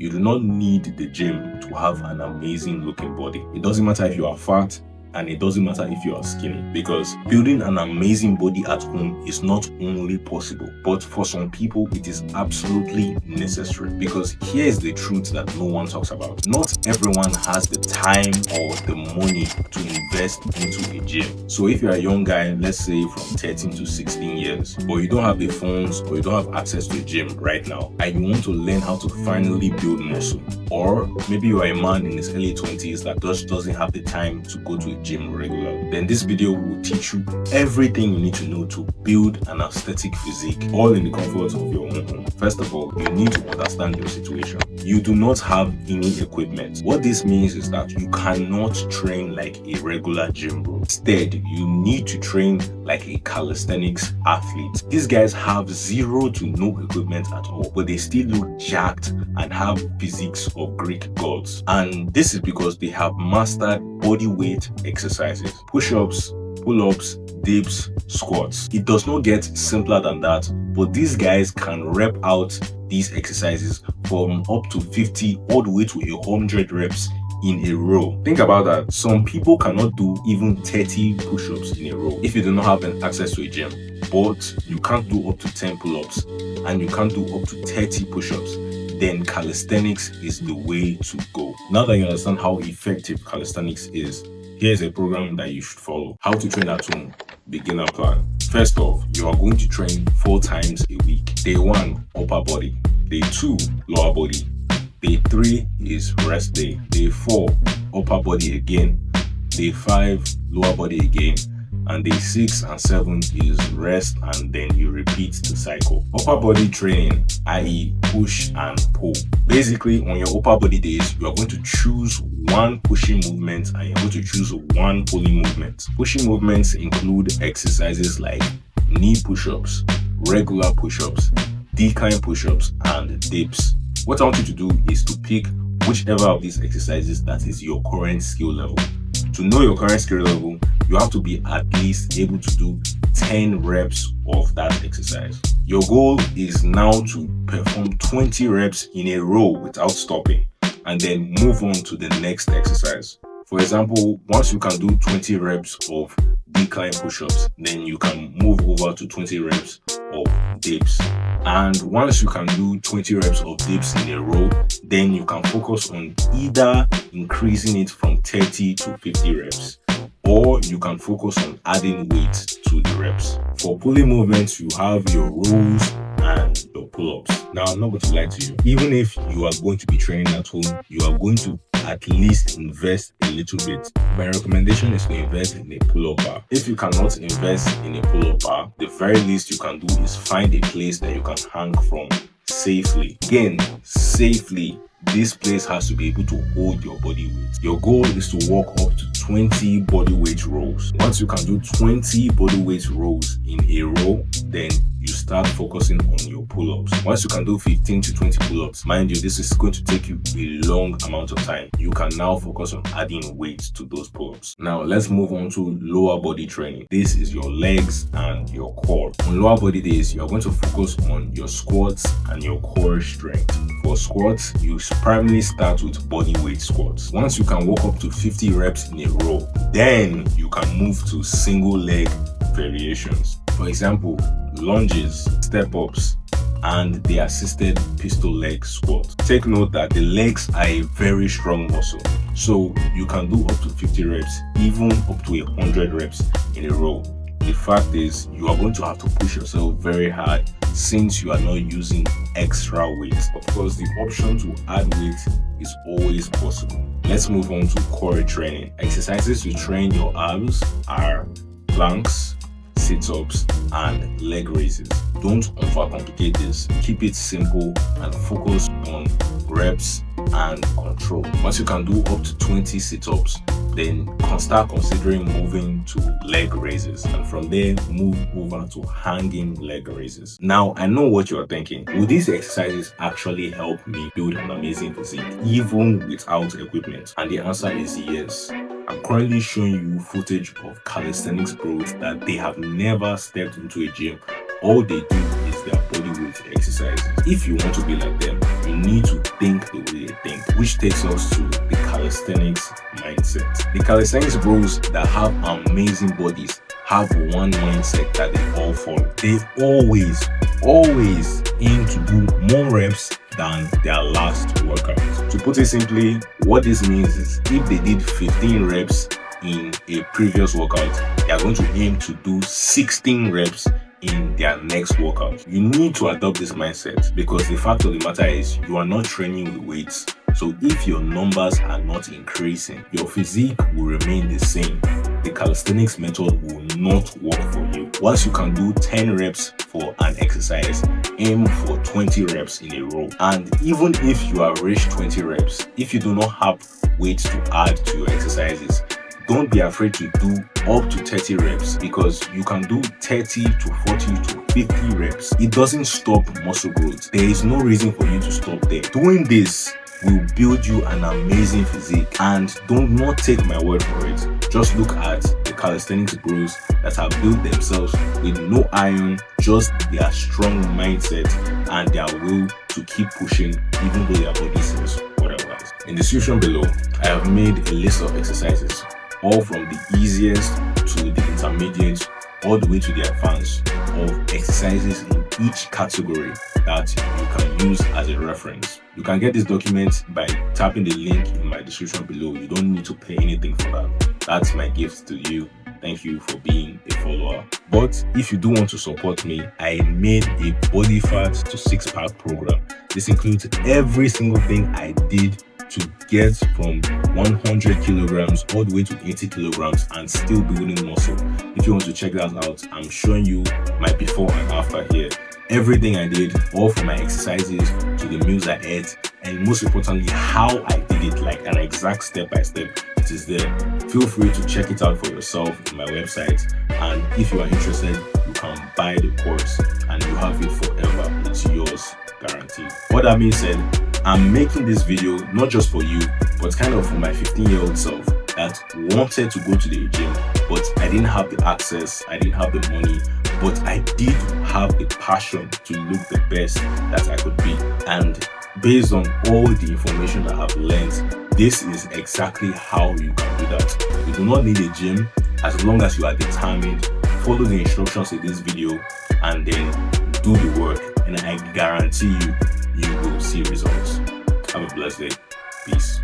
You do not need the gym to have an amazing looking body. It doesn't matter if you are fat, and it doesn't matter if you are skinny, because building an amazing body at home is not only possible, but for some people it is absolutely necessary. Because here is the truth that no one talks about. Not everyone has the time or the money to invest into a gym. So if you're a young guy, let's say from 13 to 16 years, but you don't have the funds or you don't have access to a gym right now, and you want to learn how to finally build muscle, or maybe you are a man in his early 20s that just doesn't have the time to go to a gym regularly, then this video will teach you everything you need to know to build an aesthetic physique, all in the comfort of your own home. First of all, you need to understand your situation. You do not have any equipment. What this means is that you cannot train like a regular gym bro. Instead, you need to train like a calisthenics athlete. These guys have zero to no equipment at all, but they still look jacked and have physiques of Greek gods. And this is because they have mastered body weight exercises, push-ups, pull-ups, dips, squats. It does not get simpler than that, but these guys can rep out these exercises from up to 50 all the way to 100 reps in a row. Think about that. Some people cannot do even 30 push-ups in a row if you do not have access to a gym. But you can't do up to 10 pull-ups and you can't do up to 30 push-ups. Then calisthenics is the way to go. Now that you understand how effective calisthenics is, here's a program that you should follow. How to train at home, beginner plan. First off, you are going to train 4 times a week. Day 1, upper body. Day 2, lower body. Day 3 is rest day. Day 4, upper body again. Day 5, lower body again. And day 6 and 7 is rest, and then you repeat the cycle. Upper body training, i.e. push and pull. Basically, on your upper body days, you are going to choose one pushing movement and you're going to choose one pulling movement. Pushing movements include exercises like knee push-ups, regular push-ups, decline push-ups, and dips. What I want you to do is to pick whichever of these exercises that is your current skill level. To know your current skill level, you have to be at least able to do 10 reps of that exercise. Your goal is now to perform 20 reps in a row without stopping, and then move on to the next exercise. For example, once you can do 20 reps of decline push-ups, then you can move over to 20 reps of dips. And once you can do 20 reps of dips in a row, then you can focus on either increasing it from 30 to 50 reps, or you can focus on adding weight to the reps. For pulling movements, you have your rows and your pull-ups. Now, I'm not going to lie to you. Even if you are going to be training at home, you are going to at least invest a little bit. My recommendation is to invest in a pull-up bar. If you cannot invest in a pull-up bar, the very least you can do is find a place that you can hang from safely. Again, safely. This place has to be able to hold your body weight. Your goal is to walk up to 20 body weight rows. Once you can do 20 body weight rows in a row, then you start focusing on your pull-ups. Once you can do 15 to 20 pull-ups, mind you, this is going to take you a long amount of time. You can now focus on adding weight to those pull-ups. Now, let's move on to lower body training. This is your legs and your core. On lower body days, you are going to focus on your squats and your core strength. For squats, you primarily start with body weight squats. Once you can walk up to 50 reps in a row, then you can move to single leg variations. For example, lunges, step-ups, and the assisted pistol leg squat. Take note that the legs are a very strong muscle, so you can do up to 50 reps, even up to 100 reps in a row. The fact is, you are going to have to push yourself very hard since you are not using extra weight. Of course, the option to add weight is always possible. Let's move on to core training. Exercises to train your abs are planks, sit-ups, and leg raises. Don't overcomplicate this. Keep it simple and focus on reps and control. Once you can do up to 20 sit-ups, then start considering moving to leg raises, and from there move over to hanging leg raises. Now, I know what you're thinking. Will these exercises actually help me build an amazing physique even without equipment? And the answer is yes. I'm currently showing you footage of calisthenics pros that they have never stepped into a gym. All they do is their body weight exercises. If you want to be like them, you need to think the way which takes us to the calisthenics mindset. The calisthenics bros that have amazing bodies have one mindset that they all follow. They always aim to do more reps than their last workout. To put it simply, what this means is if they did 15 reps in a previous workout, they are going to aim to do 16 reps in their next workout. You need to adopt this mindset because the fact of the matter is you are not training with weights. So if your numbers are not increasing, your physique will remain the same. The calisthenics method will not work for you. Once you can do 10 reps for an exercise, aim for 20 reps in a row. And even if you have reached 20 reps, if you do not have weights to add to your exercises, don't be afraid to do up to 30 reps because you can do 30 to 40 to 50 reps. It doesn't stop muscle growth. There is no reason for you to stop there. Doing this will build you an amazing physique, and do not take my word for it. Just look at the calisthenics bros that have built themselves with no iron, just their strong mindset and their will to keep pushing even though their body says otherwise. In the description below, I have made a list of exercises, all from the easiest to the intermediate, all the way to the advanced, of exercises in each category that you can use as a reference. You can get this document by tapping the link in my description below. You don't need to pay anything for that. That's my gift to you. Thank you for being a follower. But if you do want to support me, I made a body fat to six-pack program. This includes every single thing I did to get from 100 kilograms all the way to 80 kilograms and still building muscle. If you want to check that out, I'm showing you my before and after here. Everything I did, all from my exercises to the meals I ate, and most importantly, how I did it, like an exact step-by-step. It is there. Feel free to check it out for yourself on my website. And if you are interested, you can buy the course and you have it forever. It's yours, guaranteed. What that being said, I'm making this video not just for you, but kind of for my 15-year-old self that wanted to go to the gym, but I didn't have the access, I didn't have the money, but I did have the passion to look the best that I could be. And based on all the information that I've learned, this is exactly how you can do that. You do not need a gym as long as you are determined. Follow the instructions in this video and then do the work, and I guarantee you will see results. Have a blessed day. Peace.